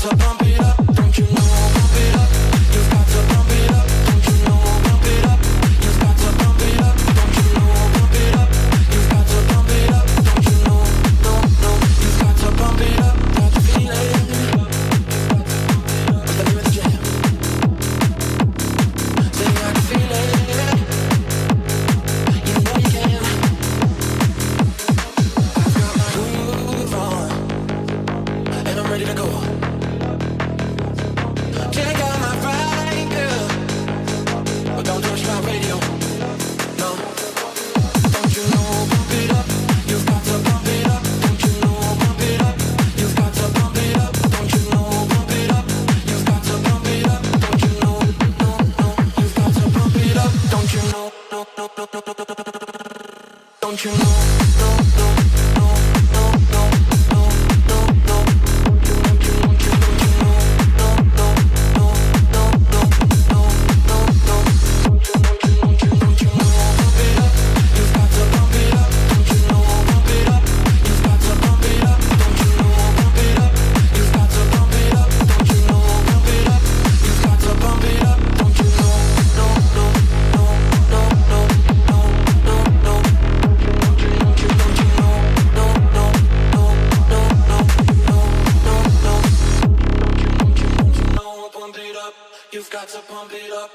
to pump it up, don't you know? Pump it up. You've got to pump it up, don't you know? Pump it up. You've got to pump it up, don't you know? Pump it up. You've got to pump it up, don't you know? No, no. You've got to pump it up, got to feel it. What's the name of the jam? Say I can feel it. You know you can. I've got my groove on, and I'm ready to go. Check out my ride, girl, but don't touch my radio. No, don't you know? Pump it up. You've got to pump it up. Don't you know? Pump it up. You've got to pump it up. Don't you know? Pump it up. You've got to pump it up. Don't you know? No, no. You've got to pump it up. Don't you know? No, no, no, no, no, no, no, no. Don't you know? No, no, no, no, no, no, no, no. Don't you know? No, no, no, no, no, no, no, no. Don't you know? Pump it up. You've got to pump it up. Don't you know? Pump it up. You've got to pump it up. Don't you know? Pump it up. You've got to pump it up. Don't you know? Pump it up. You've got to pump it up. Don't you know? No, no, no, no, no, no, no, no. Don't you know? No, no, no, no, no, no, no, no. Don't you know? Pump it up. You've got to pump it up.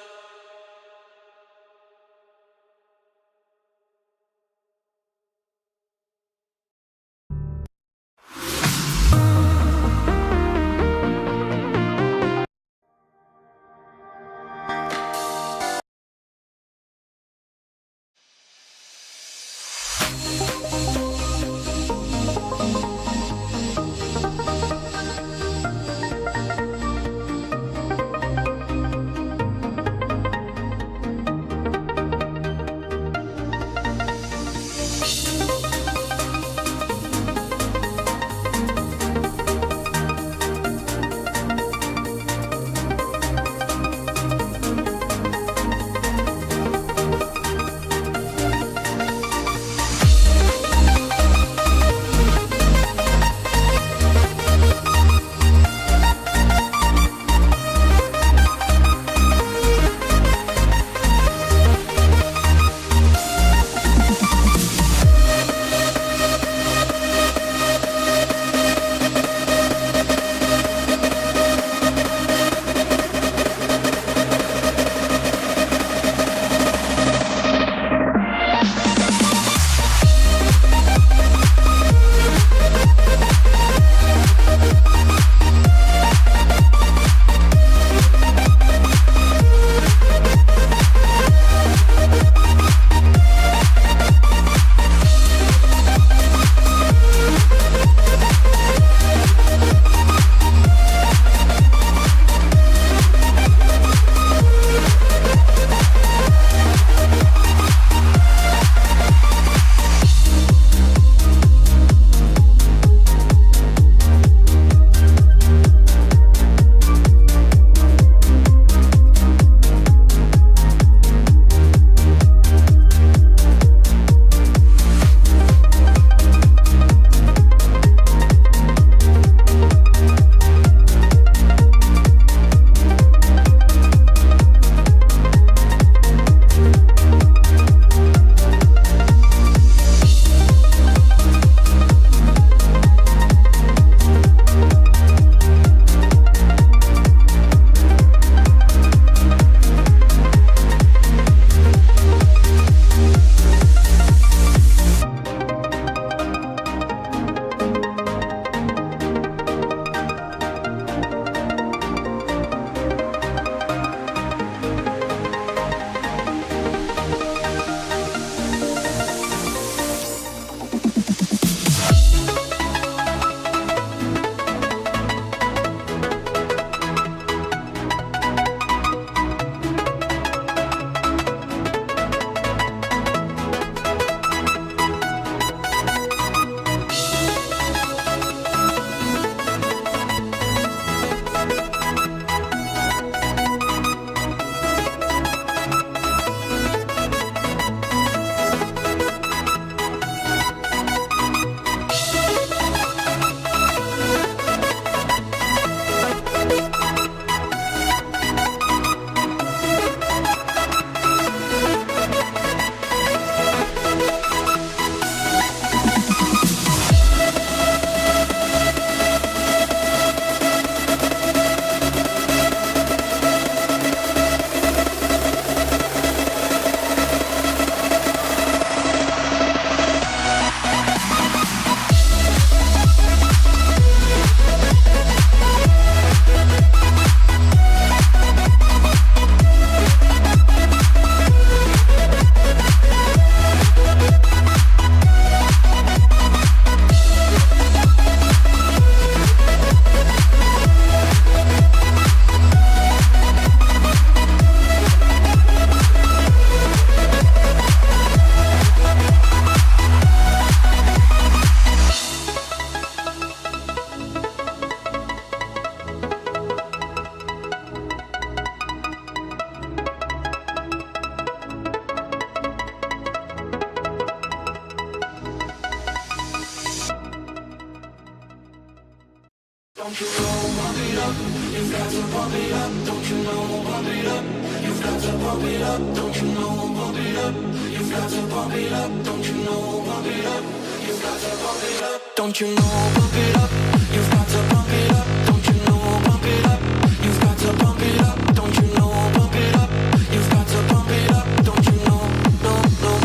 Don't you know, pump it up. You've got to pump it up. Don't you know, pump it up. You've got to pump it up. Don't you know, pump it up. You've got to pump it up. Don't you know, pump it up. You've got to pump it up. Don't you know, pump it up. You've got to pump it up. Don't you know, pump it up. You've got to pump it up. Don't you know, pump it up. You've got to pump it up. Don't you know, no, no.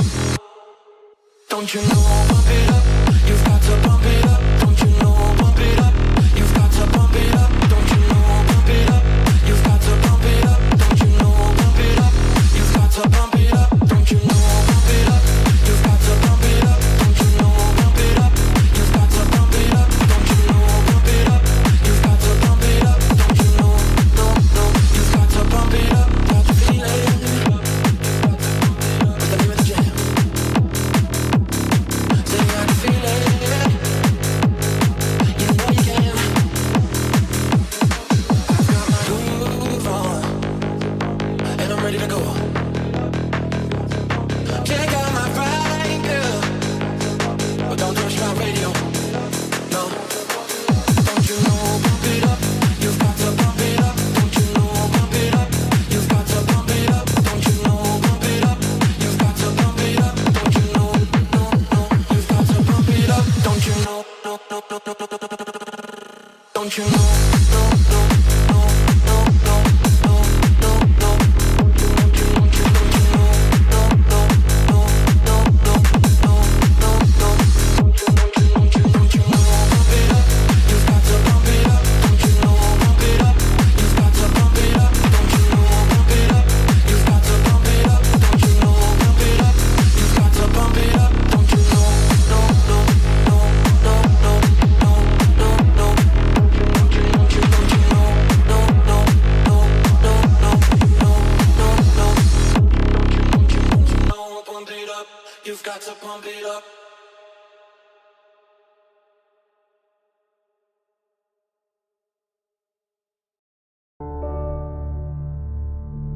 Don't you know, pump it up. You've got to pump it up. Don't you know, pump it up. You've got to pump it up. Don't you know, pump it up. You've got to pump it up. Don't you know, pump it up. You've got to pump it up. Don't you know, pump it up. You've got to pump it up. Don't you know, pump it up. You've got to pump it up. Don't you know, pump it up. You've got to pump it up. Don't you know, no, no. You've got to pump it up. Got to feel it. What's the name of the jam? Say I can feel it. You know you can. I've got my groove on, and I'm ready to go. Check out my ride, girl, but don't touch my radio. No, don't you know, pump it up. You've got to pump it up. Don't you know, pump it up. You've got to pump it up. Don't you know, pump it up. You've got to pump it up. Don't you know, no, no. You've got to pump it up. Don't you know, no, no, no, no, no, no, no, no. Don't you know, no, no, no, no, no, no, no, no. Don't you know, no, no, no, no, no, no, no, no. Don't you know, pump it up. You've got to pump it up. Don't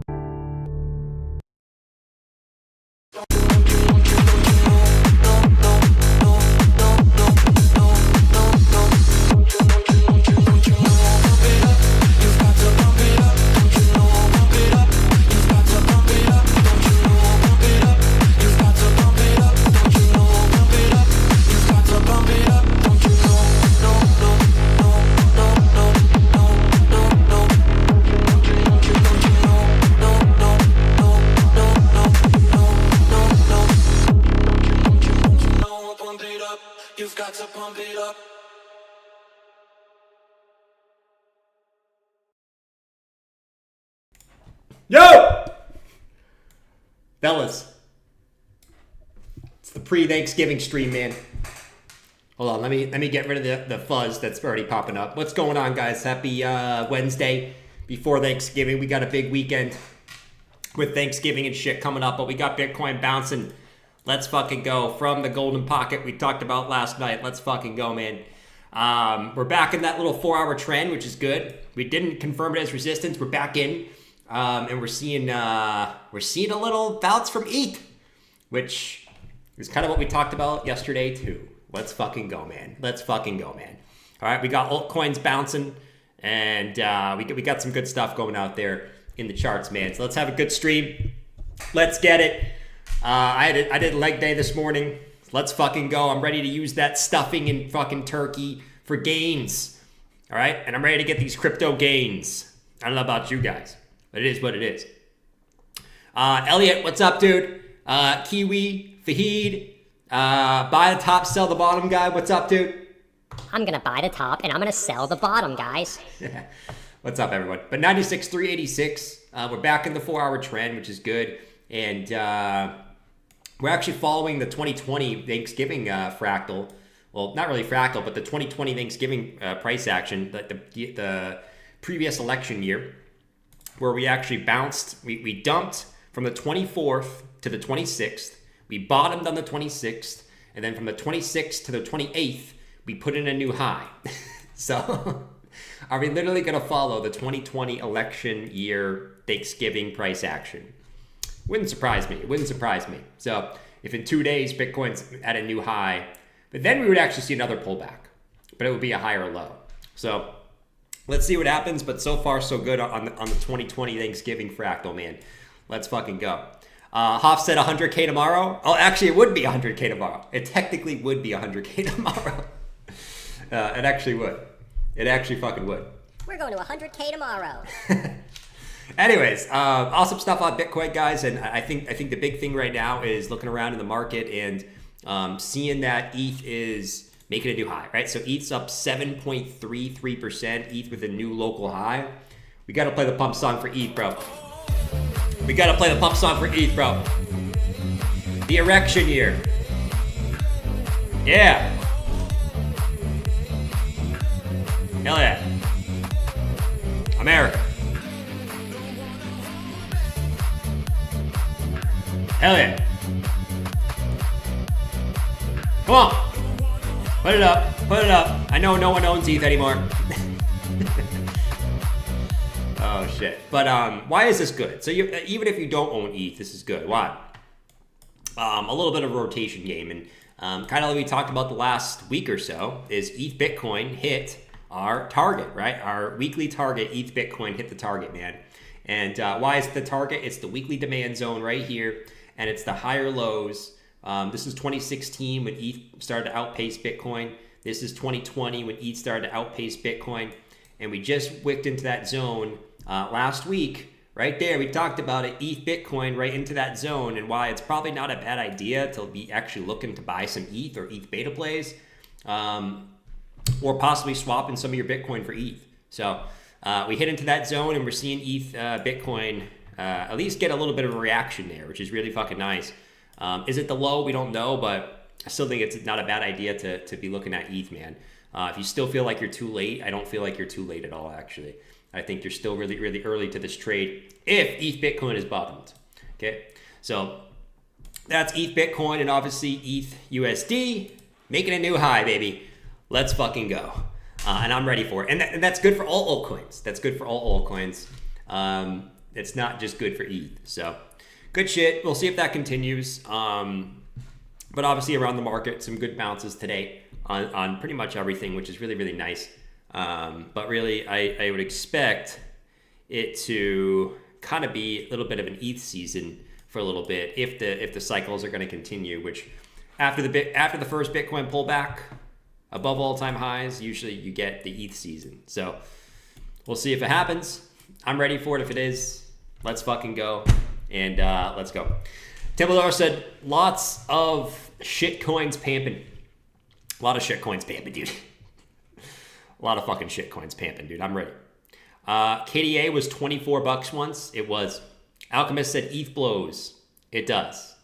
you know, pump it up. You've got to pump it up. Don't you know, pump it up. You've got to pump it up. Don't you know, pump it up. You've got to pump it up. Don't you know, no, no, no, no, no, no, no, no. Don't you know, no, no, no, no, no, no, no, no. Don't you know, pump it up. You've got to pump it up. You've got to pump it up. Yo! Fellas. It's the pre-Thanksgiving stream, man. Hold on, let me get rid of the fuzz that's already popping up. What's going on, guys? Happy Wednesday before Thanksgiving. We got a big weekend with Thanksgiving and shit coming up, but we got Bitcoin bouncing. Let's fucking go. From the golden pocket we talked about last night. Let's fucking go, man. We're back in that little 4-hour trend, which is good. We didn't confirm it as resistance. We're back in. And we're seeing a little bounce from ETH, which is kind of what we talked about yesterday too. Let's fucking go, man. Let's fucking go, man. All right, we got altcoins bouncing, and we got some good stuff going out there in the charts, man. So let's have a good stream. Let's get it. I did leg day this morning. Let's fucking go. I'm ready to use that stuffing in fucking turkey for gains. All right, and I'm ready to get these crypto gains. I don't know about you guys, but it is what it is. Elliot, what's up, dude? Kiwi, Fahid, buy the top, sell the bottom guy. What's up, dude? I'm going to buy the top and I'm going to sell the bottom, guys. What's up, everyone? But 96,386. We're back in the 4-hour trend, which is good. And we're actually following the 2020 Thanksgiving fractal. Well, not really fractal, but the 2020 Thanksgiving price action, the previous election year, where we actually bounced. We dumped from the 24th to the 26th. We bottomed on the 26th. And then from the 26th to the 28th, we put in a new high. So are we literally going to follow the 2020 election year Thanksgiving price action? Wouldn't surprise me. It wouldn't surprise me. So if in 2 days Bitcoin's at a new high, but then we would actually see another pullback, but it would be a higher low. So Let's see what happens, but so far so good on the 2020 Thanksgiving fractal, man. Let's fucking go. Hoff said 100K tomorrow. Oh, actually, it would be 100K tomorrow. It technically would be 100K tomorrow. It actually would. It actually fucking would. We're going to 100K tomorrow. Anyways, awesome stuff on Bitcoin, guys. And I think the big thing right now is looking around in the market and seeing that ETH is making a new high, right? So ETH's up 7.33%, ETH with a new local high. We got to play the pump song for ETH, bro. We got to play the pump song for ETH, bro. The erection year. Yeah. Hell yeah. America. Hell yeah. Come on. Put it up. Put it up. I know no one owns ETH anymore. Oh, shit. But why is this good? So even if you don't own ETH, this is good. Why? A little bit of a rotation game. And kind of like we talked about the last week or so, is ETH Bitcoin hit our target, right? Our weekly target, ETH Bitcoin hit the target, man. And why is it the target? It's the weekly demand zone right here. And it's the higher lows. This is 2016 when ETH started to outpace Bitcoin. This is 2020 when ETH started to outpace Bitcoin. And we just wicked into that zone last week. Right there, we talked about it, ETH Bitcoin right into that zone and why it's probably not a bad idea to be actually looking to buy some ETH or ETH beta plays. Or possibly swapping some of your Bitcoin for ETH. So we hit into that zone and we're seeing ETH Bitcoin at least get a little bit of a reaction there, which is really fucking nice. Is it the low? We don't know, but I still think it's not a bad idea to be looking at ETH, man. If you still feel like you're too late, I don't feel like you're too late at all, actually. I think you're still really, really early to this trade if ETH Bitcoin is bottomed. Okay, so that's ETH Bitcoin and obviously ETH USD making a new high, baby. Let's fucking go. And I'm ready for it. And that's good for all altcoins. That's good for all altcoins. It's not just good for ETH. So good shit. We'll see if that continues. But obviously around the market, some good bounces today on pretty much everything, which is really, really nice. But really, I would expect it to kind of be a little bit of an ETH season for a little bit if the cycles are going to continue, which after the first Bitcoin pullback above all-time highs, usually you get the ETH season. So we'll see if it happens. I'm ready for it if it is. Let's fucking go. And let's go. Templedar said, lots of shit coins pamping. A lot of shit coins pamping, dude. A lot of fucking shit coins pamping, dude. I'm ready. KDA was $24 once. It was. Alchemist said ETH blows. It does.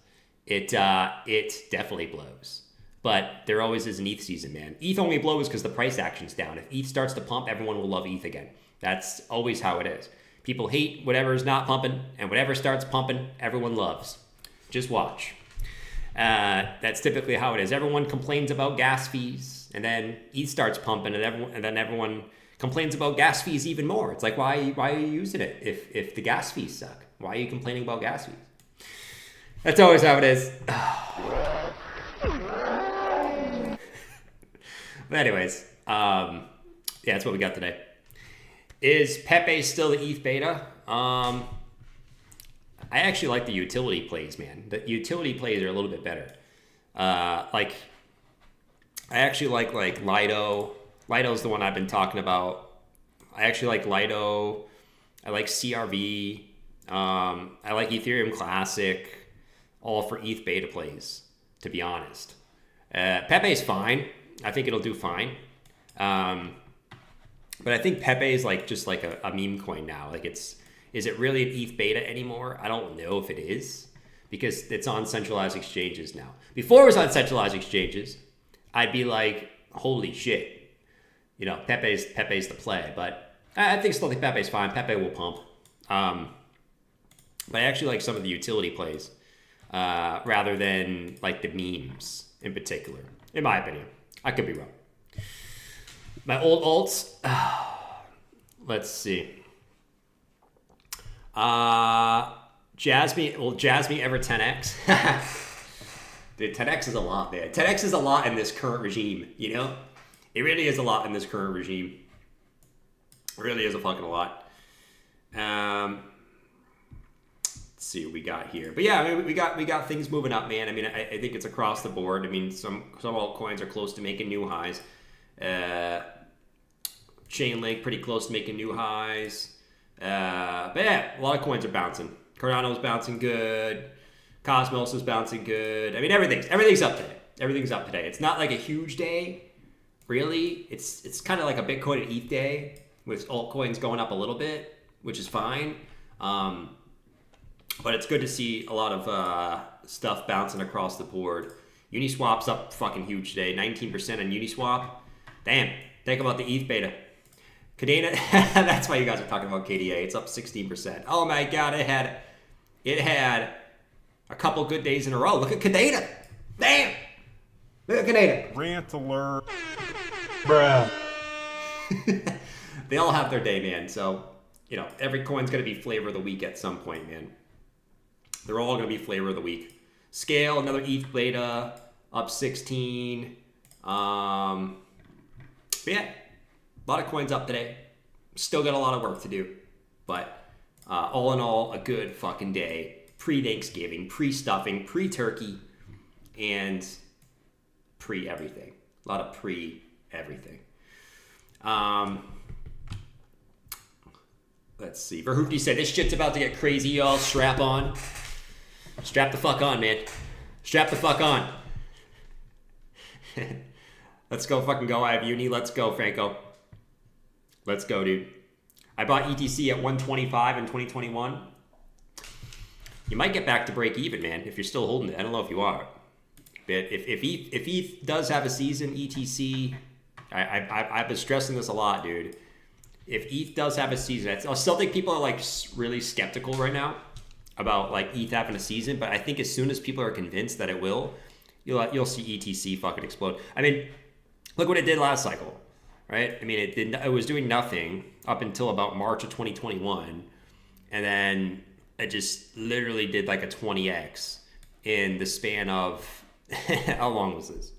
It definitely blows. But there always is an ETH season, man. ETH only blows because the price action's down. If ETH starts to pump, everyone will love ETH again. That's always how it is. People hate whatever is not pumping, and whatever starts pumping, everyone loves. Just watch. That's typically how it is. Everyone complains about gas fees, and then ETH starts pumping, and then everyone complains about gas fees even more. It's like, why are you using it if the gas fees suck? Why are you complaining about gas fees? That's always how it is. But anyways, yeah, that's what we got today. Is Pepe still the ETH beta? I actually like the utility plays, man. The utility plays are a little bit better. I actually like Lido. Lido's the one I've been talking about. I actually like Lido. I like CRV. I like Ethereum Classic. All for ETH beta plays, to be honest. Pepe's fine. I think it'll do fine. But I think Pepe is just like a meme coin now. Is it really an ETH beta anymore? I don't know if it is, because it's on centralized exchanges now. Before it was on centralized exchanges, I'd be like, holy shit, Pepe's the play. But I still think Pepe's fine. Pepe will pump. But I actually like some of the utility plays rather than like the memes in particular, in my opinion. I could be wrong. My old alts, let's see. Jasmine ever 10x? Dude, 10x is a lot, man. 10x is a lot in this current regime, It really is a lot in this current regime. It really is a fucking lot. Let's see what we got here. But yeah, I mean, we got things moving up, man. I mean, I think it's across the board. I mean, some altcoins are close to making new highs. Chainlink pretty close to making new highs. But yeah, a lot of coins are bouncing. Cardano's bouncing good. Cosmos is bouncing good. I mean, everything's up today. Everything's up today. It's not like a huge day, really. It's kind of like a Bitcoin and ETH day with altcoins going up a little bit, which is fine. But it's good to see a lot of stuff bouncing across the board. Uniswap's up fucking huge today. 19% on Uniswap. Damn. Think about the ETH beta. Kadena, that's why you guys are talking about KDA. It's up 16%. Oh my god, it had a couple good days in a row. Look at Kadena. Damn. Look at Kadena. Rant alert. Bruh. They all have their day, man. So, you know, every coin's going to be flavor of the week at some point, man. They're all going to be flavor of the week. Scale, another ETH beta, up 16. But yeah, a lot of coins up today. Still got a lot of work to do. But all in all, a good fucking day. Pre-Thanksgiving, pre-stuffing, pre-turkey, and pre-everything. A lot of pre-everything. Let's see. Verhoofty said, this shit's about to get crazy, y'all. Strap on. Strap the fuck on, man. Strap the fuck on. Let's go fucking go. I have uni. Let's go, Franco. Let's go, dude. I bought ETC at 125 in 2021. You might get back to break even, man, if you're still holding it. I don't know if you are. But if ETH does have a season, ETC, I've been stressing this a lot, dude. If ETH does have a season, I still think people are like really skeptical right now about like ETH having a season. But I think as soon as people are convinced that it will, you'll see ETC fucking explode. I mean, look what it did last cycle, right? I mean, it was doing nothing up until about March of 2021, and then it just literally did like a 20x in the span of how long was this?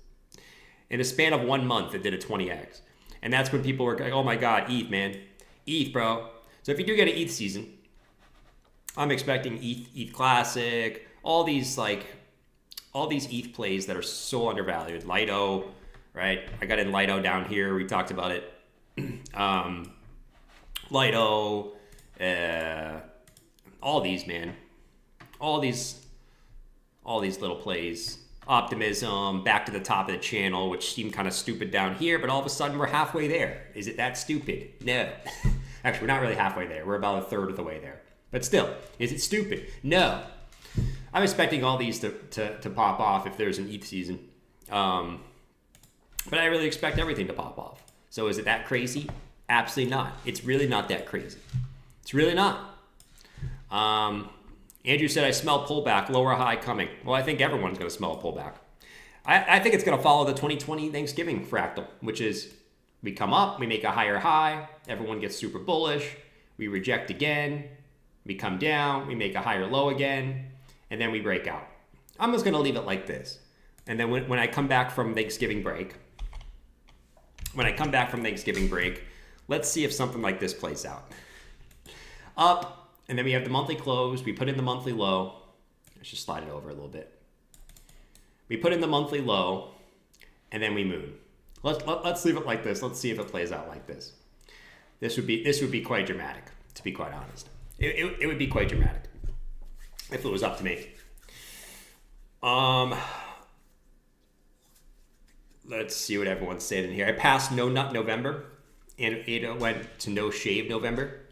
In a span of 1 month, it did a 20x. And that's when people were like, oh my God, ETH, man. ETH, bro. So if you do get an ETH season, I'm expecting ETH Classic, all these ETH plays that are so undervalued. Lido, right? I got in Lido down here. We talked about it. Lido, all these, man. All these little plays. Optimism, back to the top of the channel, which seemed kind of stupid down here, but all of a sudden we're halfway there. Is it that stupid? No. Actually, we're not really halfway there. We're about a third of the way there. But still, is it stupid? No. I'm expecting all these to pop off if there's an ETH season. But I really expect everything to pop off. So is it that crazy? Absolutely not. It's really not that crazy. It's really not. Andrew said, I smell pullback, lower high coming. Well, I think everyone's going to smell a pullback. I think it's going to follow the 2020 Thanksgiving fractal, which is we come up, we make a higher high, everyone gets super bullish, we reject again, we come down, we make a higher low again, and then we break out. I'm just going to leave it like this. And then when I come back from Thanksgiving break, let's see if something like this plays out. Up. And then we have the monthly close. We put in the monthly low. Let's just slide it over a little bit. We put in the monthly low, and then we moon. Let's leave it like this. Let's see if it plays out like this. This would be quite dramatic, to be quite honest. It would be quite dramatic if it was up to me. Let's see what everyone's saying in here. I passed No Nut November, and it went to No Shave November.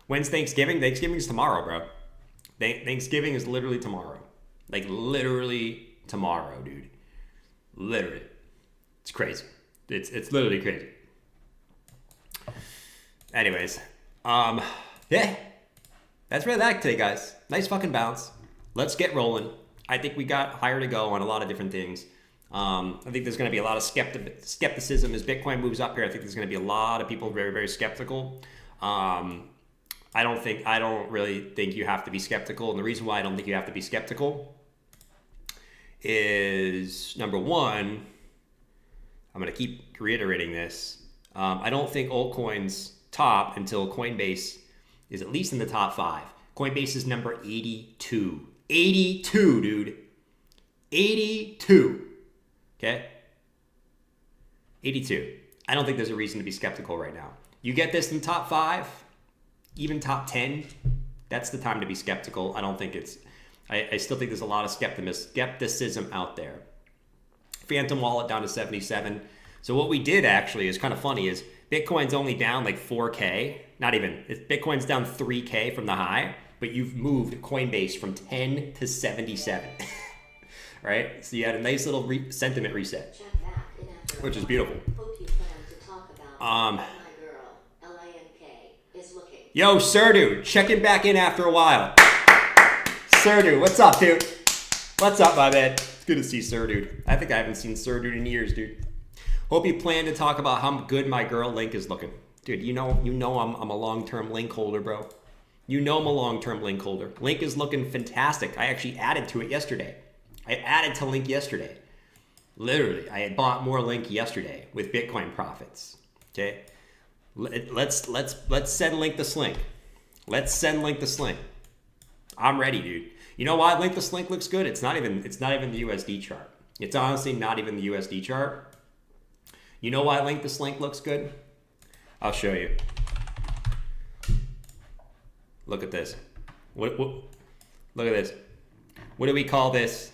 When's Thanksgiving? Thanksgiving is tomorrow, bro. Thanksgiving is literally tomorrow. Like, literally tomorrow, dude. Literally. It's crazy. It's literally crazy. Anyways. Yeah. That's really that today, guys. Nice fucking bounce. Let's get rolling. I think we got higher to go on a lot of different things. I think there's going to be a lot of skepticism as Bitcoin moves up here. I think there's going to be a lot of people very, very skeptical. I don't really think you have to be skeptical. And the reason why I don't think you have to be skeptical is, number one, I'm going to keep reiterating this. I don't think altcoins top until Coinbase is at least in the top 5. Coinbase is number 82. 82, dude. 82. Okay? 82. I don't think there's a reason to be skeptical right now. You get this in top 5, even top 10, that's the time to be skeptical. I don't think it's... I still think there's a lot of skepticism out there. Phantom Wallet down to 77. So what we did actually is kind of funny is Bitcoin's only down like 4K. Not even. Bitcoin's down 3K from the high, but you've moved Coinbase from 10 to 77. Right? So you had a nice little sentiment reset, which is beautiful. Yo, Surdu, checking back in after a while. Surdu, what's up, dude? What's up, my man? It's good to see Surdu. I think I haven't seen Surdu in years, dude. Hope you plan to talk about how good my girl Link is looking. Dude, you know I'm a long-term Link holder, bro. You know I'm a long-term Link holder. Link is looking fantastic. I actually added to it yesterday. I added to Link yesterday. Literally, I had bought more Link yesterday with Bitcoin profits. Okay? Let's send Link the Slink. Let's send Link the Slink. I'm ready, dude. You know why Link the Slink looks good? It's not even the USD chart. It's honestly not even the USD chart. You know why Link the Slink looks good? I'll show you. Look at this. What look at this. What do we call this?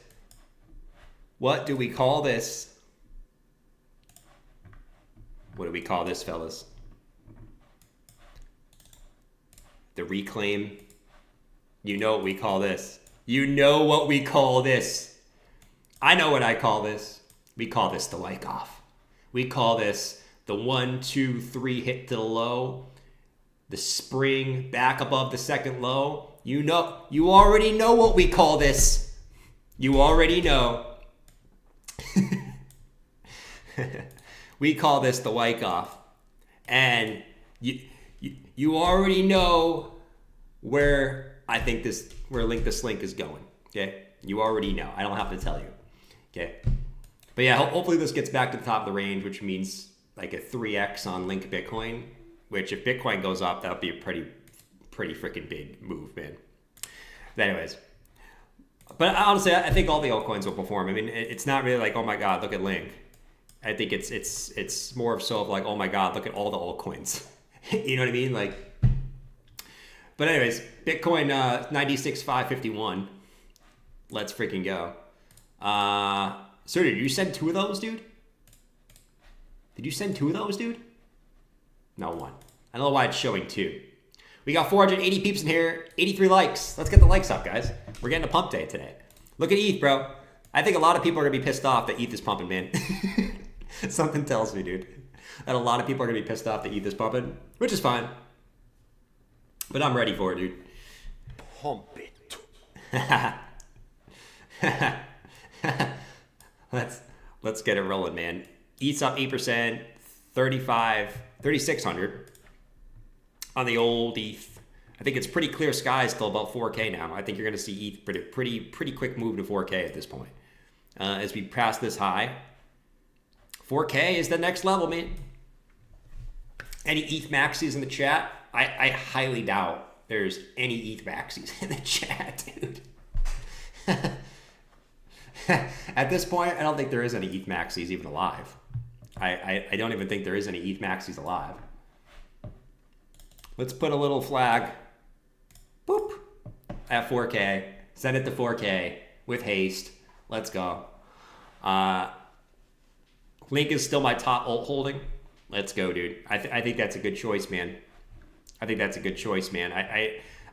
What do we call this? What do we call this, fellas? The reclaim. You know what we call this. You know what we call this. I know what I call this. We call this the like off. We call this the 1, 2, 3 hit to the low. The spring back above the second low. You already know what we call this. You already know. We call this the like off. And you already know where I think where Link the Slink is going. Okay? You already know. I don't have to tell you. Okay? But yeah, hopefully this gets back to the top of the range, which means like a 3x on Link Bitcoin, which if Bitcoin goes up, that would be a pretty freaking big move, man. But anyways, but honestly, I think all the altcoins will perform. I mean, it's not really like, oh my God, look at Link. I think it's more of so of like, oh my God, look at all the altcoins. You know what I mean? Like, but anyways, Bitcoin 96,551. Let's freaking go. So did you send 2 of those, dude? Did you send 2 of those, dude? No, 1. I don't know why it's showing 2. We got 480 peeps in here, 83 likes. Let's get the likes up, guys. We're getting a pump day today. Look at ETH, bro. I think a lot of people are going to be pissed off that ETH is pumping, man. Something tells me, dude, that a lot of people are going to be pissed off that ETH is pumping, which is fine. But I'm ready for it, dude. Pump it. Let's get it rolling, man. ETH's up 8%, 3,600 on the old ETH. I think it's pretty clear skies till about 4K now. I think you're going to see ETH pretty quick move to 4K at this point. As we pass this high, 4K is the next level, man. Any ETH maxis in the chat? I highly doubt there's any ETH maxis in the chat, dude. At this point, I don't think there is any ETH maxis even alive. I don't even think there is any ETH maxis alive. Let's put a little flag. Boop. At 4K. Send it to 4K with haste. Let's go. Link is still my top alt holding. Let's go, dude. I think that's a good choice, man. I think that's a good choice, man.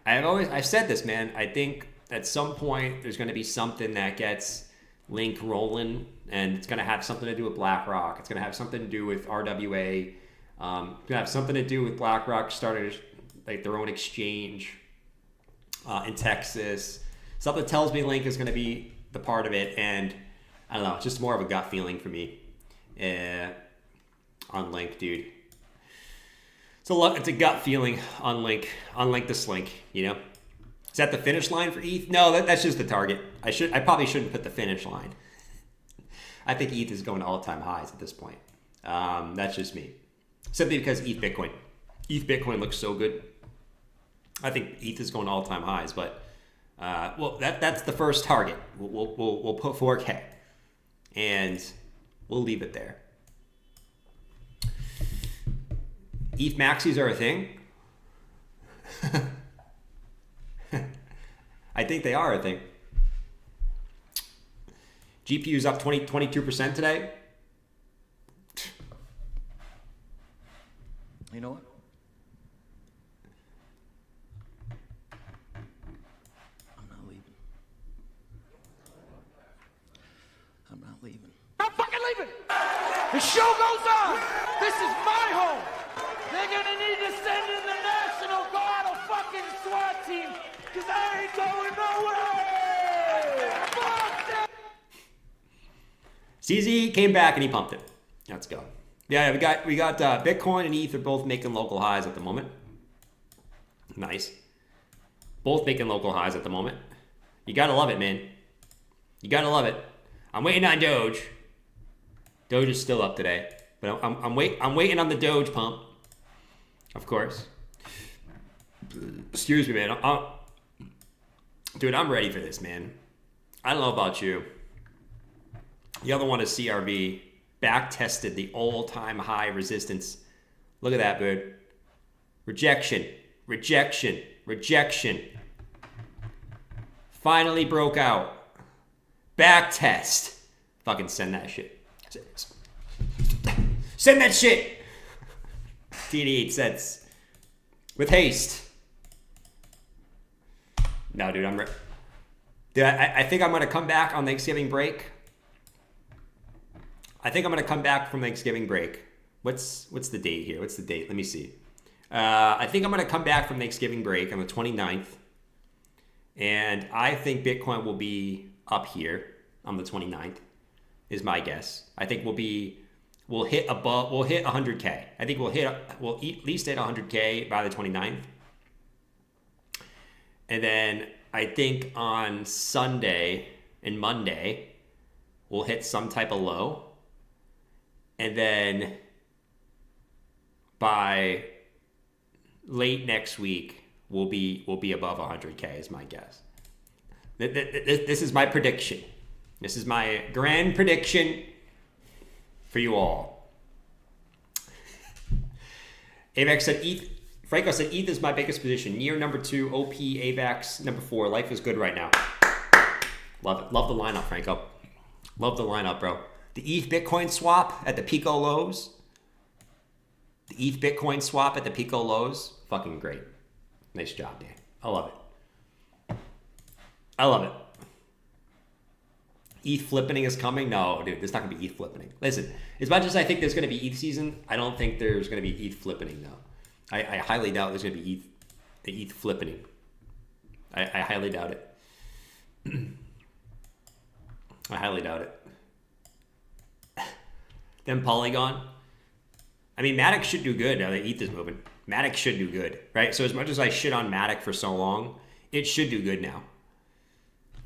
I've said this, man. I think at some point there's going to be something that gets Link rolling, and it's going to have something to do with BlackRock. It's going to have something to do with RWA. It's going to have something to do with BlackRock starting like their own exchange in Texas. Something tells me Link is going to be the part of it, and I don't know. It's just more of a gut feeling for me on Link, dude. It's a gut feeling on Link the Slink, you know? Is that the finish line for ETH? No, that's just the target. I probably shouldn't put the finish line. I think ETH is going to all-time highs at this point. That's just me. simply because ETH Bitcoin looks so good. I think ETH is going to all-time highs, but well, that's the first target. We'll put 4K, and we'll leave it there. ETH maxis are a thing. I think they are a thing. GPU's up 22% today. You know what? I'm not leaving. I'm not leaving. I'm fucking leaving. The show goes on. This is my home. They're gonna need to send in the National Guard or fucking SWAT team, because I ain't going nowhere. Fuck that. CZ came back and he pumped it. Let's go. Yeah, we got Bitcoin and ETH are both making local highs at the moment. Nice. Both making local highs at the moment. You gotta love it, man. You gotta love it. I'm waiting on Doge. Doge is still up today, but I'm waiting on the Doge pump. Of course. Excuse me, man. Dude, I'm ready for this, man. I don't know about you. The other one is CRV. Back tested the all-time high resistance. Look at that, bird. Rejection. Rejection. Rejection. Finally broke out. Back test. Fucking send that shit. Send that shit. 88 cents. With haste. No, dude, I'm ready. Dude, I think I'm going to come back on Thanksgiving break. I think I'm going to come back from Thanksgiving break. What's the date here? What's the date? Let me see. I think I'm going to come back from Thanksgiving break on the 29th. And I think Bitcoin will be up here on the 29th, is my guess. I think we'll hit 100K. I think we'll at least hit 100K by the 29th. And then I think on Sunday and Monday, we'll hit some type of low. And then by late next week, we'll be above 100K is my guess. This is my prediction. This is my grand prediction for you all. AVAX said ETH. Franco said ETH is my biggest position. Near number 2, OP, AVAX number 4. Life is good right now. Love it. Love the lineup, Franco. Love the lineup, bro. The ETH Bitcoin swap at the Pico lows. The ETH Bitcoin swap at the Pico lows. Fucking great. Nice job, Dan. I love it. I love it. ETH flipping is coming? No, dude, there's not going to be ETH flipping. Listen, as much as I think there's going to be ETH season, I don't think there's going to be ETH flipping, though. I highly doubt there's going to be ETH flipping. I highly doubt it. I highly doubt it. Then Polygon. I mean, Matic should do good now that ETH is moving. Matic should do good, right? So as much as I shit on Matic for so long, it should do good now.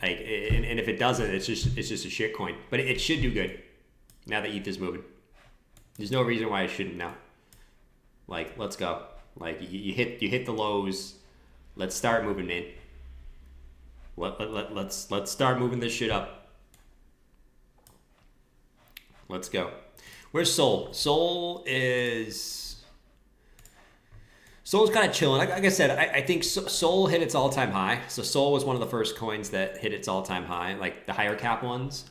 Like, and if it doesn't, it's just a shit coin. But it should do good now that ETH is moving. There's no reason why it shouldn't now. Like, let's go. Like, you hit the lows. Let's start moving, man. Let's start moving this shit up. Let's go. Where's Sol? Sol's kind of chilling. Like I said, I think Sol hit its all-time high. So Sol was one of the first coins that hit its all-time high, like the higher cap ones.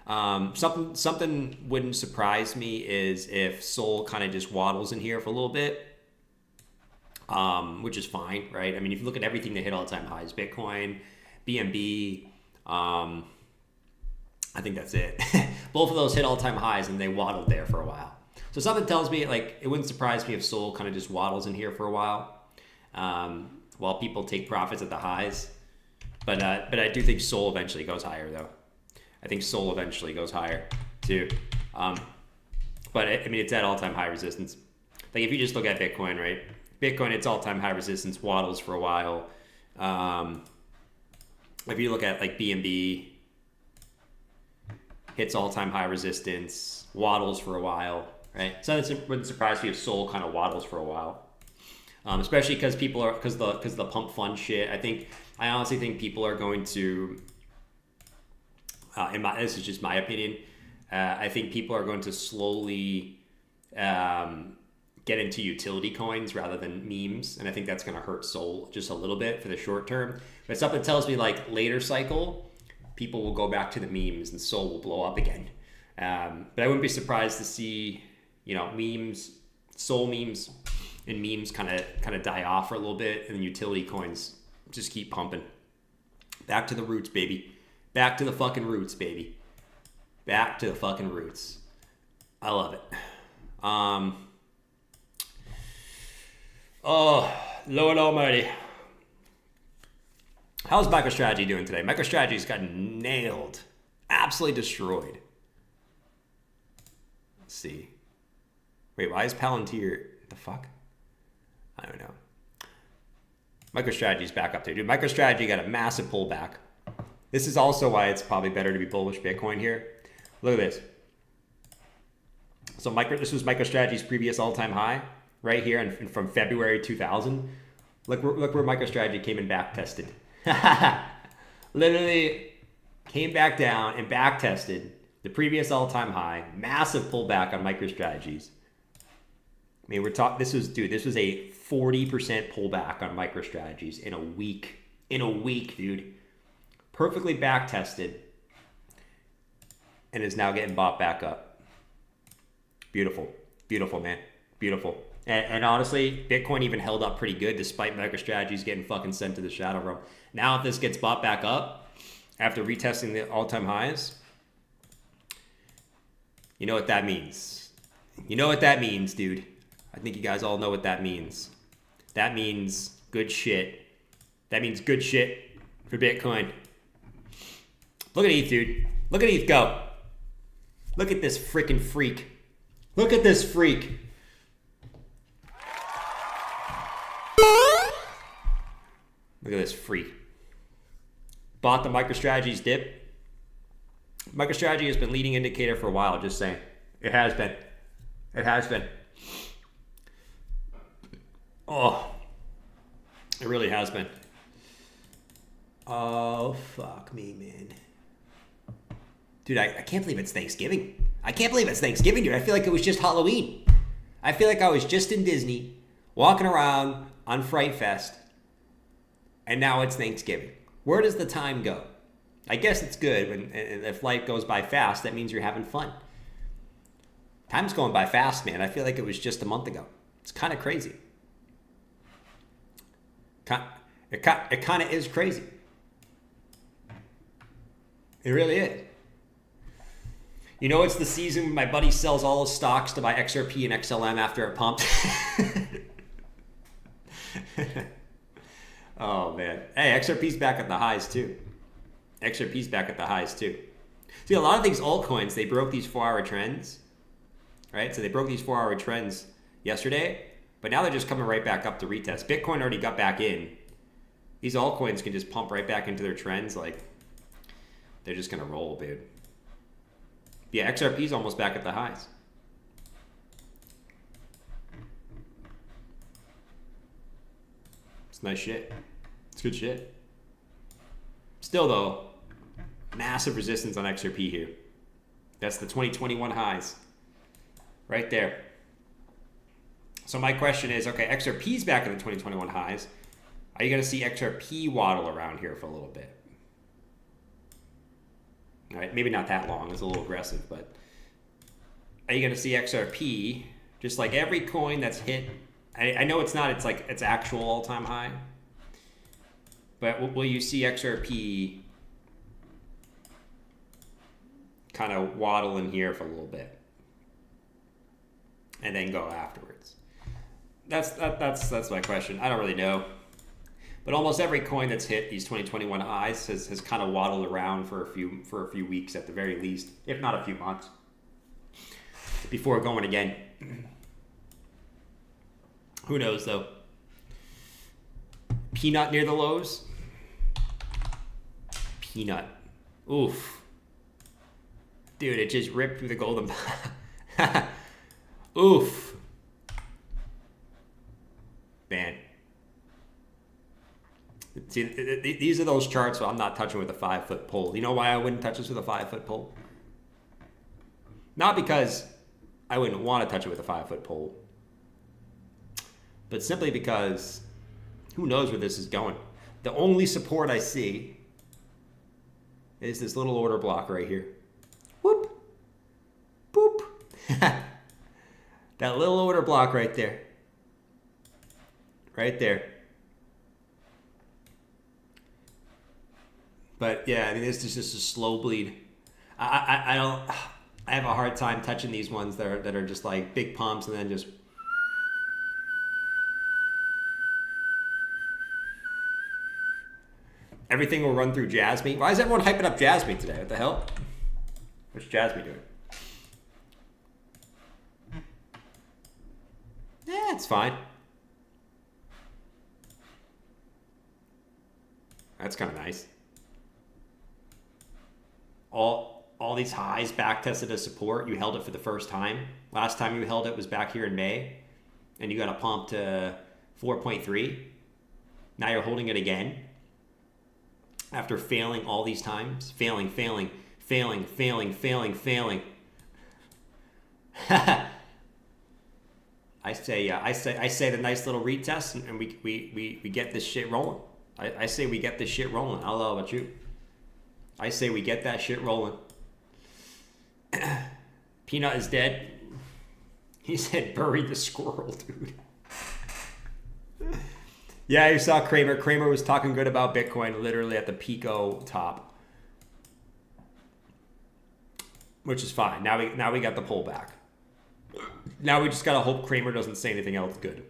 Something wouldn't surprise me is if Sol kind of just waddles in here for a little bit, which is fine, right? I mean, if you look at everything that hit all-time highs, Bitcoin, BNB, I think that's it. Both of those hit all-time highs and they waddled there for a while. So something tells me, like, it wouldn't surprise me if Sol kind of just waddles in here for a while, while people take profits at the highs. But I do think Sol eventually goes higher, though. I think Sol eventually goes higher, too. But, I mean, it's at all-time high resistance. Like, if you just look at Bitcoin, right? Bitcoin, it's all-time high resistance, waddles for a while. If you look at, like, BNB, hits all-time high resistance, waddles for a while. right? So it wouldn't surprise me if Sol kind of waddles for a while, especially because the pump fund shit. I honestly think people are going to, this is just my opinion. I think people are going to slowly get into utility coins rather than memes, and I think that's going to hurt Sol just a little bit for the short term. But something tells me like later cycle, people will go back to the memes and Sol will blow up again. But I wouldn't be surprised to see, memes, Sol memes, and memes kind of die off for a little bit, and then utility coins just keep pumping. Back to the roots, baby. Back to the fucking roots, baby. Back to the fucking roots. I love it. Oh, Lord Almighty. How's MicroStrategy doing today? MicroStrategy's gotten nailed. Absolutely destroyed. Let's see. Wait, why is Palantir... the fuck? I don't know. MicroStrategy's back up there. Dude, MicroStrategy got a massive pullback. This is also why it's probably better to be bullish Bitcoin here. Look at this. So this was MicroStrategy's previous all-time high right here, and from February 2000. Look where MicroStrategy came and back tested. Literally came back down and back tested the previous all-time high. Massive pullback on MicroStrategies. I mean, this was a 40% pullback on MicroStrategies in a week. In a week, dude. Perfectly back tested, and is now getting bought back up. Beautiful. Beautiful, man. Beautiful. And honestly, Bitcoin even held up pretty good despite MicroStrategy's getting fucking sent to the shadow realm. Now if this gets bought back up after retesting the all-time highs, you know what that means. You know what that means, dude. I think you guys all know what that means. That means good shit. That means good shit for Bitcoin. Look at ETH, dude. Look at ETH go. Look at this freaking freak. Look at this freak. Look at this freak. Bought the MicroStrategy's dip. MicroStrategy has been leading indicator for a while, just saying. It has been. It has been. Oh. It really has been. Oh, fuck me, man. Dude, I can't believe it's Thanksgiving. I can't believe it's Thanksgiving, dude. I feel like it was just Halloween. I feel like I was just in Disney, walking around on Fright Fest, and now it's Thanksgiving. Where does the time go? I guess it's good. If life goes by fast, that means you're having fun. Time's going by fast, man. I feel like it was just a month ago. It's kind of crazy. It kind of is crazy. It really is. You know, it's the season when my buddy sells all his stocks to buy XRP and XLM after it pumped. Oh, man. Hey, XRP's back at the highs, too. XRP's back at the highs, too. See, a lot of these altcoins, they broke these 4-hour trends, right? So they broke these 4-hour trends yesterday, but now they're just coming right back up to retest. Bitcoin already got back in. These altcoins can just pump right back into their trends. Like, they're just going to roll, dude. Yeah, XRP's almost back at the highs. It's nice shit. It's good shit. Still, though, massive resistance on XRP here. That's the 2021 highs. Right there. So my question is, okay, XRP's back at the 2021 highs. Are you going to see XRP waddle around here for a little bit? All right, maybe not that long. It's a little aggressive, but are you going to see XRP, just like every coin that's hit? I know it's not, it's actual all-time high, but will you see XRP kind of waddle in here for a little bit and then go afterwards? That's my question. I don't really know. But almost every coin that's hit these 2021 highs has kind of waddled around for a few weeks at the very least, if not a few months, before going again. Who knows, though? Peanut near the lows? Peanut. Oof. Dude, it just ripped through the golden... Oof. Man. See, these are those charts where I'm not touching with a 5-foot pole. You know why I wouldn't touch this with a 5-foot pole? Not because I wouldn't want to touch it with a 5-foot pole, but simply because who knows where this is going. The only support I see is this little order block right here. Whoop. Boop. That little order block right there. Right there. But yeah, I mean, this is just a slow bleed. I have a hard time touching these ones that are just like big pumps and then just. Everything will run through Jasmine. Why is everyone hyping up Jasmine today? What the hell? What's Jasmine doing? Yeah, it's fine. That's kind of nice. All these highs back tested as support. You held it for the first time. Last time you held it was back here in May, and you got a pump to 4.3. Now you're holding it again after failing all these times. Failing. I say the nice little retest, and we get this shit rolling. I say we get this shit rolling. I don't know about you. I say we get that shit rolling. Peanut is dead. He said bury the squirrel, dude. Yeah, you saw Kramer. Kramer was talking good about Bitcoin literally at the Pico top. Which is fine. Now we got the pullback. Now we just gotta hope Kramer doesn't say anything else good.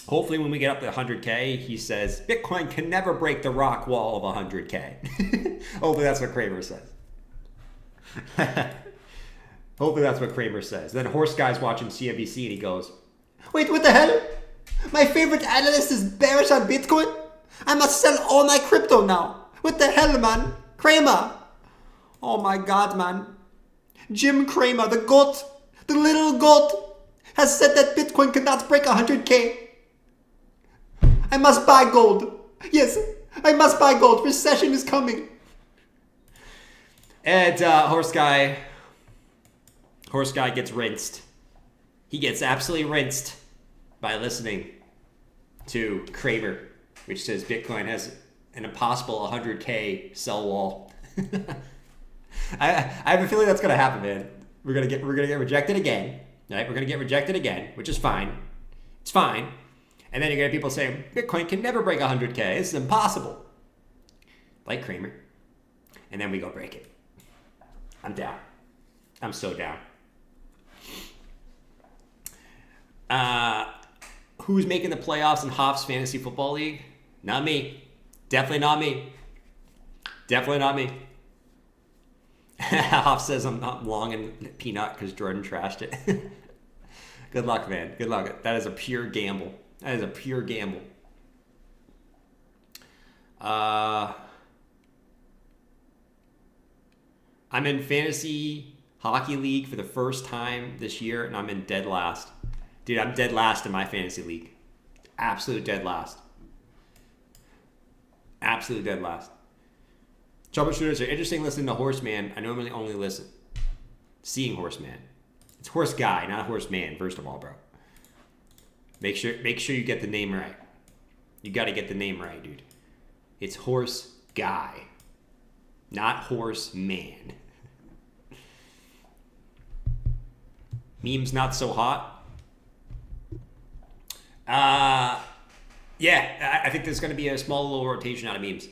Hopefully when we get up to 100K, he says, Bitcoin can never break the rock wall of 100K. Hopefully that's what Kramer says. Hopefully that's what Kramer says. Then Horse Guy's watching CNBC and he goes, wait, what the hell? My favorite analyst is bearish on Bitcoin? I must sell all my crypto now. What the hell, man? Kramer. Oh my God, man. Jim Kramer, the goat, the little goat, has said that Bitcoin cannot break 100K. I must buy gold. Yes, I must buy gold. Recession is coming. And Horse Guy gets rinsed. He gets absolutely rinsed by listening to Kramer, which says Bitcoin has an impossible 100K sell wall. I have a feeling that's gonna happen, man. We're gonna get rejected again, right? We're gonna get rejected again, which is fine. It's fine. And then you're gonna have people saying Bitcoin can never break 100K. This is impossible. Like Kramer. And then we go break it. I'm down. I'm so down. Who's making the playoffs in Hoff's Fantasy Football League? Not me. Definitely not me. Definitely not me. Hoff says I'm not long in Peanut because Jordan trashed it. Good luck, man. Good luck. That is a pure gamble. That is a pure gamble. I'm in Fantasy Hockey League for the first time this year, and I'm in dead last. Dude, I'm dead last in my fantasy league. Absolute dead last. Absolute dead last. Troubleshooters are interesting listening to Horseman. I normally only listen. Seeing Horseman. It's Horse Guy, not Horseman, first of all, bro. Make sure you get the name right. You got to get the name right, dude. It's Horse Guy, not Horseman. Memes not so hot. Yeah, I think there's going to be a small little rotation out of memes.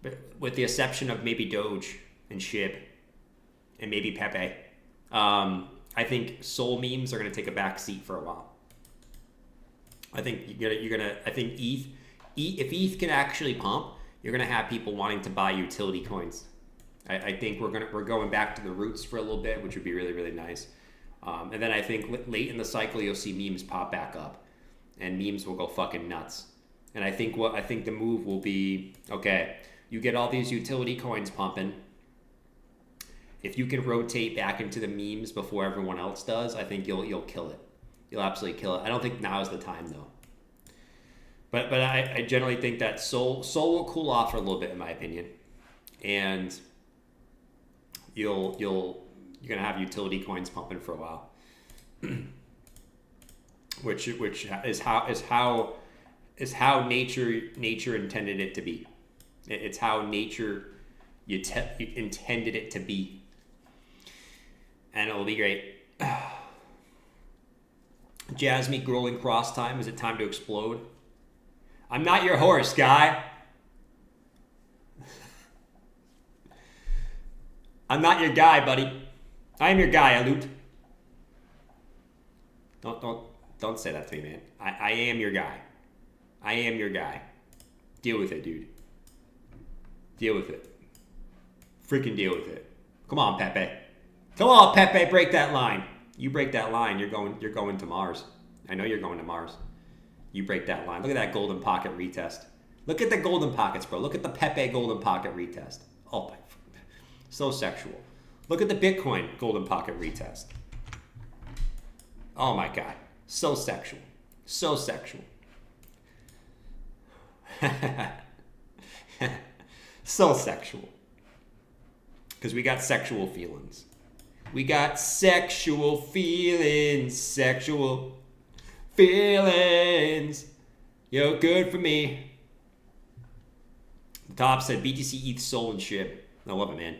But with the exception of maybe Doge and Shib and maybe Pepe. I think Soul memes are going to take a back seat for a while. I think I think ETH, if ETH can actually pump, you're going to have people wanting to buy utility coins. I think we're going back to the roots for a little bit, which would be really, really nice. And then I think late in the cycle, you'll see memes pop back up. And memes will go fucking nuts. And I think the move will be, okay, you get all these utility coins pumping, if you can rotate back into the memes before everyone else does, I think you'll kill it. You'll absolutely kill it. I don't think now is the time though. But I generally think that Sol will cool off for a little bit, in my opinion, and you're gonna have utility coins pumping for a while, which is how nature intended it to be. It's how nature intended it to be, and it'll be great. Jasmine grueling cross time. Is it time to explode? I'm not your horse, guy. I'm not your guy, buddy. I am your guy, Aloot. Don't say that to me, man. I am your guy. I am your guy. Deal with it, dude. Deal with it. Freaking deal with it. Come on, Pepe. Come on, Pepe, break that line. You break that line, you're going to Mars. I know you're going to Mars. You break that line. Look at that golden pocket retest. Look at the golden pockets, bro. Look at the Pepe golden pocket retest. Oh, so sexual. Look at the Bitcoin golden pocket retest. Oh my God. So sexual. So sexual. So sexual. Because we got sexual feelings. We got sexual feelings. Sexual feelings. Yo, good for me. The top said BTC, ETH, Sol, and SHIB. I love it, man.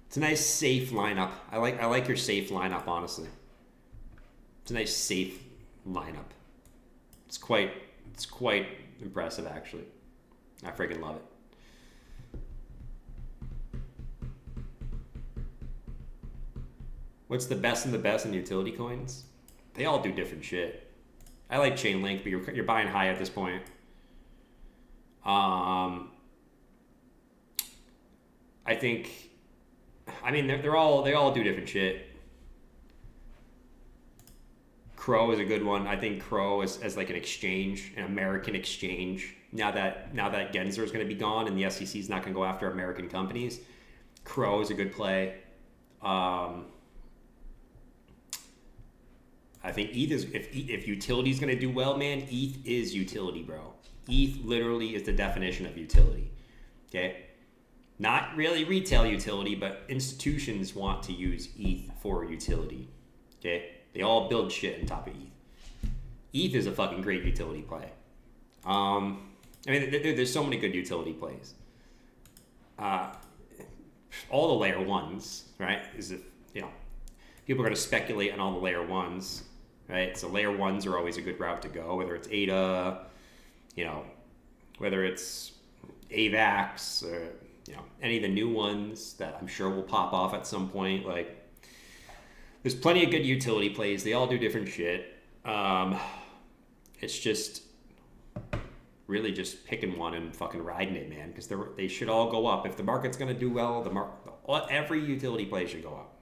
It's a nice safe lineup. I like your safe lineup, honestly. It's a nice safe lineup. It's quite impressive, actually. I freaking love it. What's the best in utility coins? They all do different shit. I like Chainlink, but you're buying high at this point. I think, I mean, they all do different shit. Crow is a good one. I think Crow as like an exchange, an American exchange. Now that Gensler is going to be gone and the SEC is not going to go after American companies, Crow is a good play. I think ETH is, if utility is going to do well, man, ETH is utility, bro. ETH literally is the definition of utility. Okay, not really retail utility, but institutions want to use ETH for utility. Okay, they all build shit on top of ETH. ETH is a fucking great utility play. I mean, there's so many good utility plays. All the layer ones, right? Is if people are going to speculate on all the layer ones, right? So layer ones are always a good route to go, whether it's ADA, whether it's AVAX, or any of the new ones that I'm sure will pop off at some point. Like, there's plenty of good utility plays. They all do different shit. It's just really just picking one and fucking riding it, man, because they should all go up. If the market's going to do well, every utility play should go up,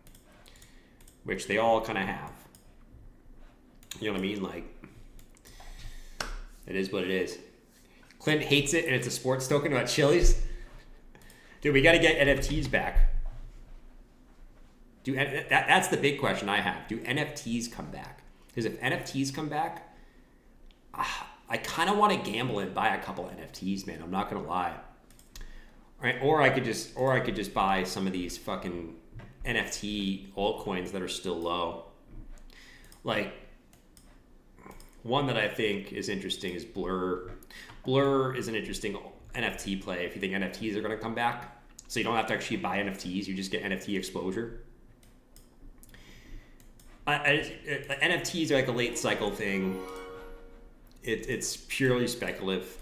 which they all kind of have. You know what I mean? Like, it is what it is. Clint hates it, and it's a sports token about Chili's. Dude, we got to get NFTs back. That's the big question I have. Do NFTs come back? Because if NFTs come back, I kind of want to gamble and buy a couple NFTs, man. I'm not gonna lie. All right, or I could just buy some of these fucking NFT altcoins that are still low. Like, one that I think is interesting is Blur. Blur is an interesting NFT play if you think NFTs are going to come back. So you don't have to actually buy NFTs, you just get NFT exposure. NFTs are like a late cycle thing. It's purely speculative.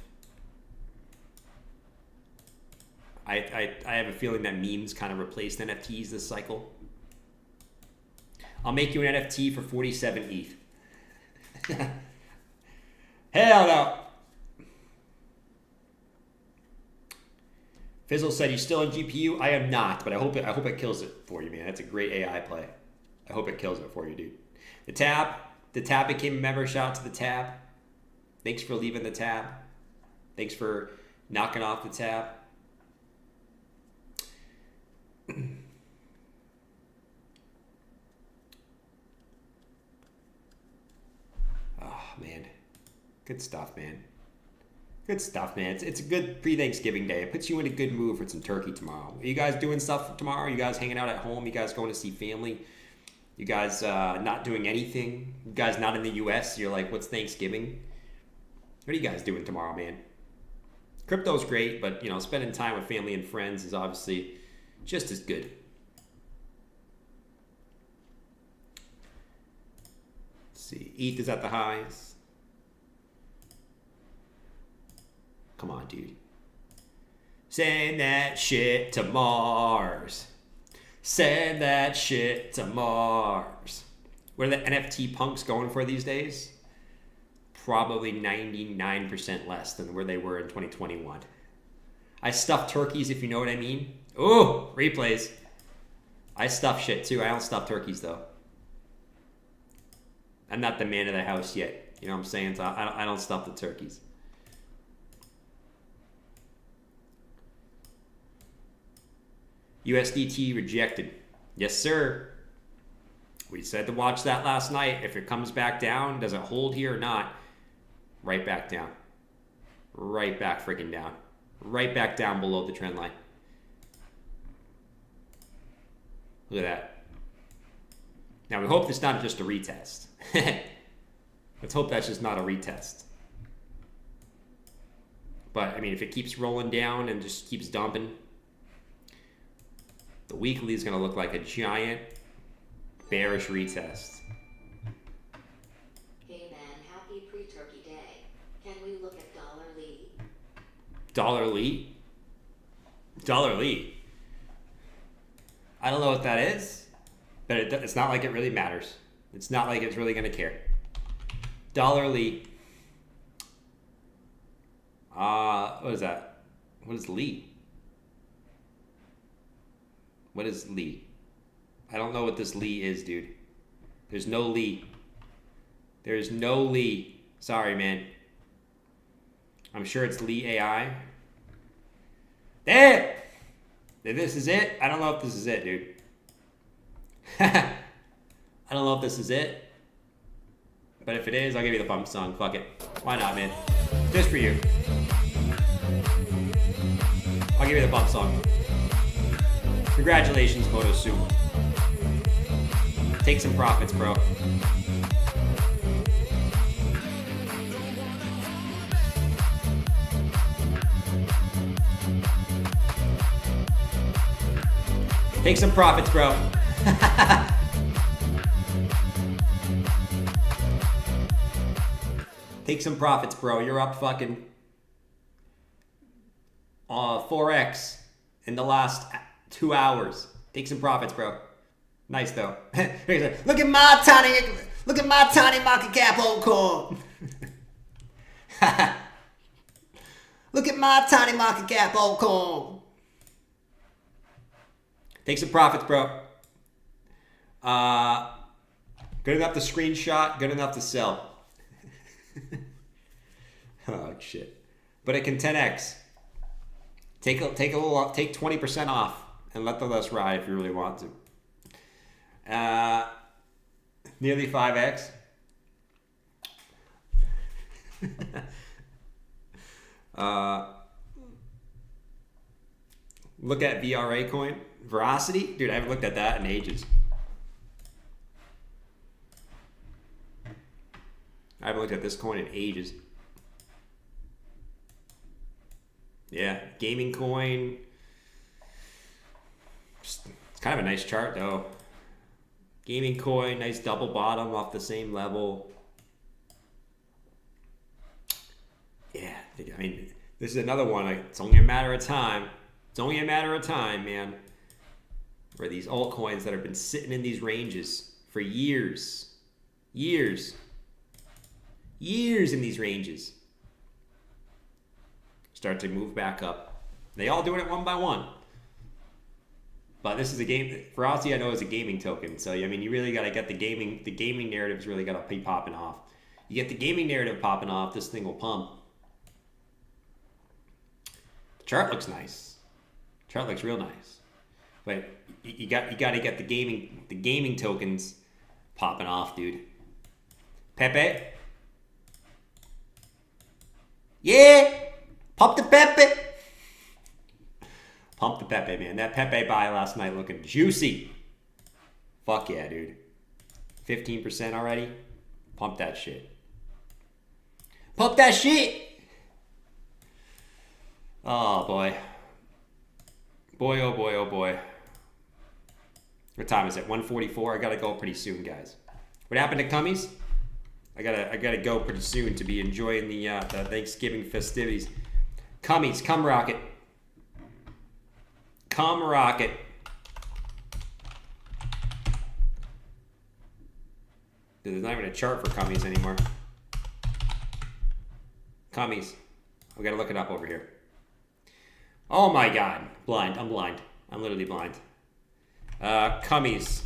I have a feeling that memes kind of replaced NFTs this cycle. I'll make you an NFT for 47 ETH. Hell no. Fizzle said, "You still in GPU?" I am not, but I hope it kills it for you, man. That's a great AI play. I hope it kills it for you, dude. The tab became a member. Shout out to the tab. Thanks for leaving the tab. Thanks for knocking off the tab. man. Good stuff, man. Good stuff, man. It's a good pre-Thanksgiving day. It puts you in a good mood for some turkey tomorrow. Are you guys doing stuff tomorrow? Are you guys hanging out at home? You guys going to see family? You guys not doing anything? You guys not in the U.S.? You're like, what's Thanksgiving? What are you guys doing tomorrow, man? Crypto's great, but, you know, spending time with family and friends is obviously just as good. Let's see. ETH is at the highs. Come on, dude. Send that shit to Mars. Send that shit to Mars. What are the NFT punks going for these days? Probably 99% less than where they were in 2021. I stuff turkeys, if you know what I mean. Ooh, replays. I stuff shit too. I don't stuff turkeys though. I'm not the man of the house yet. You know what I'm saying? So I don't stuff the turkeys. USDT rejected. Yes, sir. We said to watch that last night. If it comes back down, does it hold here or not? Right back down. Right back freaking down. Right back down below the trend line. Look at that. Now, we hope it's not just a retest. Let's hope that's just not a retest. But, I mean, if it keeps rolling down and just keeps dumping, the weekly is going to look like a giant bearish retest. Hey man, happy pre-turkey day. Can we look at Dollar Lee? Dollar Lee? Dollar Lee? I don't know what that is, but it's not like it really matters. It's not like it's really going to care. Dollar Lee. What is that? What is Lee? What is Lee? I don't know what this Lee is, dude. There's no Lee. There's no Lee. Sorry, man. I'm sure it's Lee AI. Damn! If this is it, I don't know if this is it, dude. I don't know if this is it. But if it is, I'll give you the pump song. Fuck it. Why not, man? Just for you. I'll give you the bump song. Congratulations, Motosu. Take some profits, bro. Take some profits, bro. Take some profits, bro. You're up fucking 4x in the last 2 hours. Take some profits, bro. Nice though. Look at my tiny market cap altcoin. Look at my tiny market cap altcoin. Take some profits, bro. Good enough to screenshot, good enough to sell. Oh shit. But it can 10x. Take 20% off and let the rest ride if you really want to. Nearly 5x. Look at VRA coin. Verasity? Dude, I haven't looked at that in ages. I haven't looked at this coin in ages. Yeah, gaming coin. It's kind of a nice chart though. Gaming coin, nice double bottom off the same level. Yeah, I mean, this is another one. Like, it's only a matter of time. It's only a matter of time, man. Where these altcoins that have been sitting in these ranges for years in these ranges start to move back up. They all doing it one by one. But this is a game. Verasity, I know, is a gaming token. So, I mean, you really got to get the gaming narrative's really got to be popping off. You get the gaming narrative popping off, this thing will pump. The chart looks nice. The chart looks real nice. But you got to get the gaming tokens popping off, dude. Pepe. Yeah. Pump the Pepe. Pump the Pepe, man. That Pepe buy last night looking juicy. Fuck yeah, dude. 15% already. Pump that shit. Pump that shit. Oh, boy. Boy, oh, boy, oh, boy. What time is it? 1:44. I gotta go pretty soon, guys. What happened to Cummies? I gotta go pretty soon to be enjoying the Thanksgiving festivities. Cummies, come rocket. Come rocket. There's not even a chart for Cummies anymore. Cummies. We gotta look it up over here. Oh my god. Blind. I'm blind. I'm literally blind. Cummies.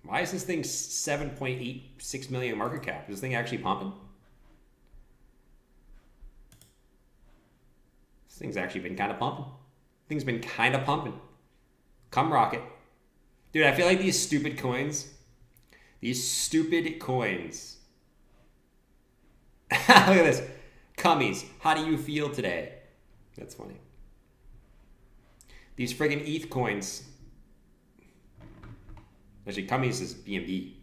Why is this thing 7.86 million market cap? Is this thing actually pumping? This thing's actually been kind of pumping. Thing's been kind of pumping. Come rocket. Dude, I feel like these stupid coins. These stupid coins. Look at this. Cummies, how do you feel today? That's funny. These friggin' ETH coins. Actually, Cummies is BMD.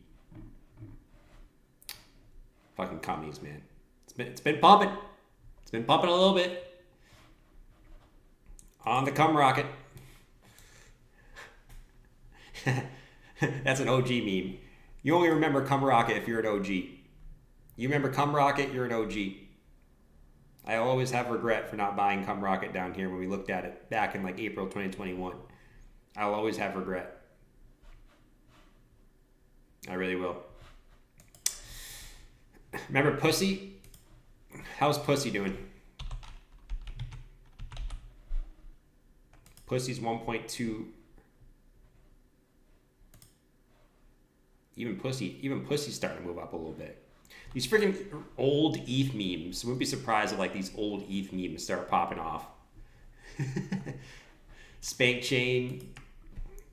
Fucking Cummies, man. It's been pumping. It's been pumping a little bit. On the cum rocket. That's an OG meme. You only remember cum rocket if you're an OG. You remember cum rocket, you're an OG. I always have regret for not buying cum rocket down here when we looked at it back in like April 2021. I'll always have regret. I really will. Remember Pussy? How's Pussy doing? Pussy's 1.2. Even Pussy's starting to move up a little bit. These freaking old ETH memes. Wouldn't be surprised if like these old ETH memes start popping off. Spank Chain,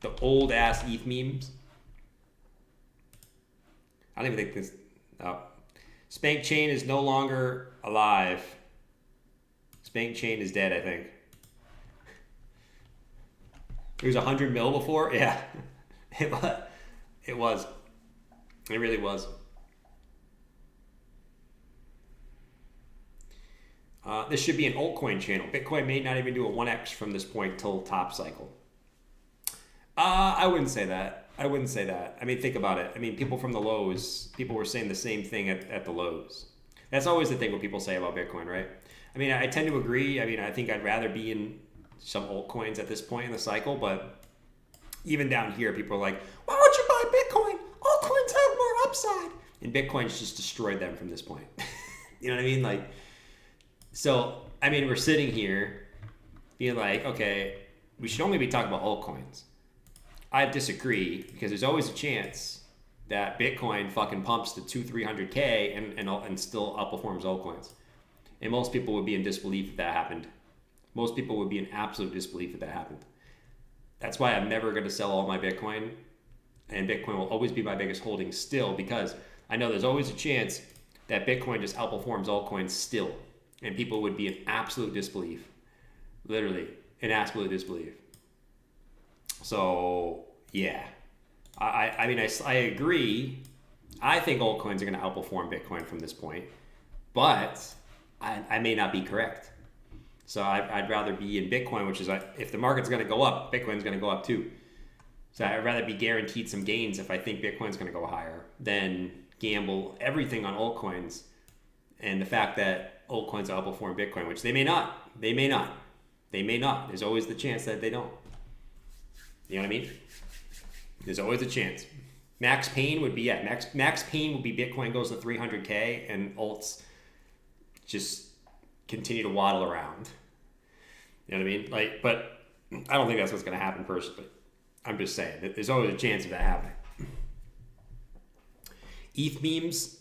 the old ass ETH memes. I don't even think this. Oh. Spank Chain is no longer alive. Spank Chain is dead, I think. It was 100 mil before? Yeah. It was. It was. It really was. This should be an altcoin channel. Bitcoin may not even do a 1x from this point till top cycle. I wouldn't say that. I wouldn't say that. I mean, think about it. I mean, people from the lows, people were saying the same thing at the lows. That's always the thing what people say about Bitcoin, right? I mean, I tend to agree. I mean, I think I'd rather be in some altcoins at this point in the cycle, but even down here, people are like, why don't you buy Bitcoin? Altcoins have more upside. And Bitcoin's just destroyed them from this point. You know what I mean? Like, so, I mean, we're sitting here being like, okay, we should only be talking about altcoins. I disagree because there's always a chance that Bitcoin fucking pumps to 200-300K and still outperforms altcoins. And most people would be in disbelief if that happened. Most people would be in absolute disbelief if that happened. That's why I'm never going to sell all my Bitcoin, and Bitcoin will always be my biggest holding still, because I know there's always a chance that Bitcoin just outperforms altcoins still, and people would be in absolute disbelief. Literally, in absolute disbelief. So, yeah. I mean, I agree. I think altcoins are going to outperform Bitcoin from this point, but I may not be correct. So I'd rather be in Bitcoin, which is, if the market's going to go up, Bitcoin's going to go up too. So I'd rather be guaranteed some gains if I think Bitcoin's going to go higher than gamble everything on altcoins and the fact that altcoins outperform Bitcoin, which they may not. They may not. They may not. There's always the chance that they don't. You know what I mean? There's always a chance. Max pain would be, yeah, max pain would be Bitcoin goes to 300K and alts just continue to waddle around. You know what I mean? Like, but I don't think that's what's going to happen personally. I'm just saying that there's always a chance of that happening. ETH memes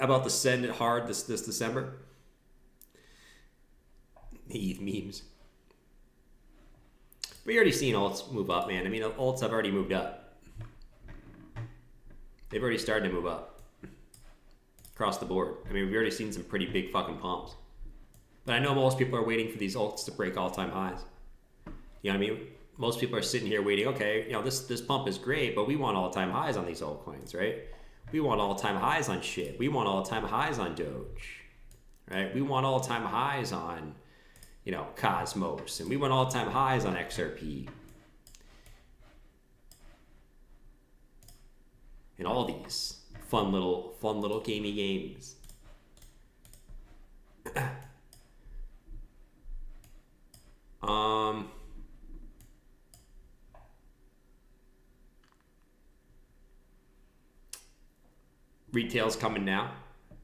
about to send it hard this December. ETH memes. But you're already seen alts move up, man. I mean, alts have already moved up. They've already started to move up. across the board. I mean, we've already seen some pretty big fucking pumps. But I know most people are waiting for these alts to break all-time highs. You know what I mean? Most people are sitting here waiting, okay, you know, this pump is great, but we want all-time highs on these altcoins, right? We want all-time highs on shit. We want all-time highs on Doge, right? We want all-time highs on, you know, Cosmos, and we want all-time highs on XRP. And all these fun little gamey games. Retail's coming now.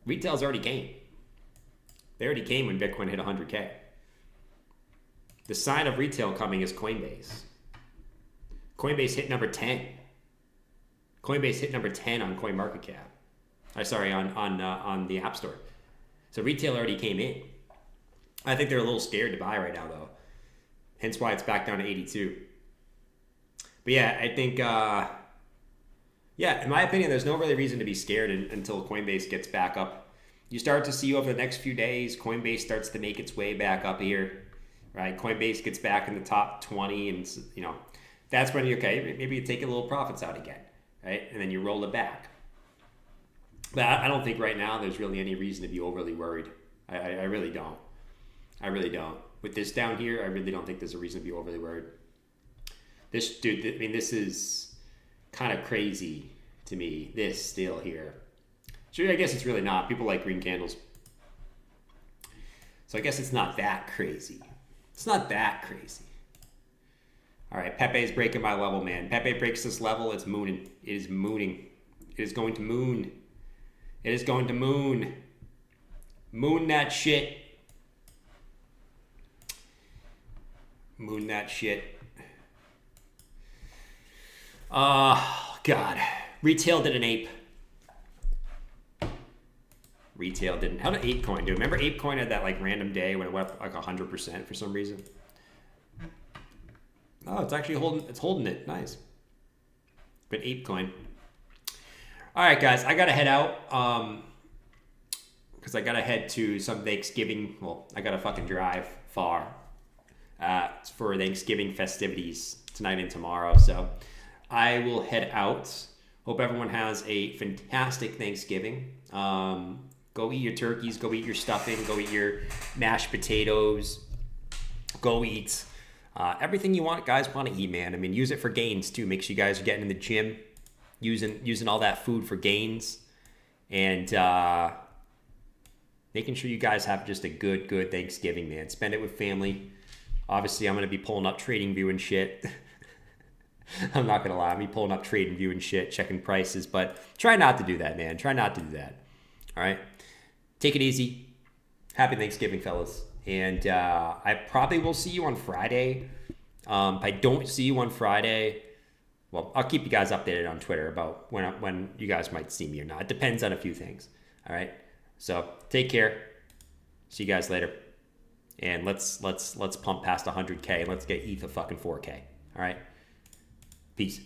Retail's already came. They already came when Bitcoin hit 100K. The sign of retail coming is Coinbase. Coinbase hit number 10. Coinbase hit number 10 on CoinMarketCap. Sorry, on the App Store. So retail already came in. I think they're a little scared to buy right now, though. Hence why it's back down to 82. But yeah, I think, in my opinion, there's no really reason to be scared until Coinbase gets back up. You start to see over the next few days, Coinbase starts to make its way back up here, right? Coinbase gets back in the top 20, and you know, that's when maybe you take a little profits out again, right? And then you roll it back. But I don't think right now there's really any reason to be overly worried. I really don't. I really don't. With this down here, I really don't think there's a reason to be overly worried. This, dude, I mean, this is kind of crazy to me, this still here. So I guess it's really not. People like green candles. So I guess it's not that crazy. It's not that crazy. All right, Pepe's breaking my level, man. Pepe breaks this level, it's mooning. It is mooning. It is going to moon. It is going to moon. Moon that shit. Moon that shit. Oh, God. Retail did an ape. Retail didn't. How did ApeCoin do? Remember ApeCoin had that like random day when it went up like 100% for some reason? Oh, it's actually holding it. Nice. But ApeCoin. All right, guys, I got to head out because I got to head to some Thanksgiving. Well, I got to fucking drive far for Thanksgiving festivities tonight and tomorrow. So I will head out. Hope everyone has a fantastic Thanksgiving. Go eat your turkeys. Go eat your stuffing. Go eat your mashed potatoes. Go eat everything you guys want to eat, man. I mean, use it for gains too. Make sure you guys are getting in the gym, using all that food for gains, and making sure you guys have just a good Thanksgiving, man. Spend it with family. Obviously, I'm gonna be pulling up TradingView and shit. I'm not gonna lie, I'm gonna be pulling up TradingView and shit, checking prices, but try not to do that, man. Try not to do that. All right, take it easy. Happy Thanksgiving, fellas. And I probably will see you on Friday. If I don't see you on Friday, well, I'll keep you guys updated on Twitter about when you guys might see me or not. It depends on a few things. All right. So take care. See you guys later. And let's pump past 100K and let's get ETH a fucking 4K. All right. Peace.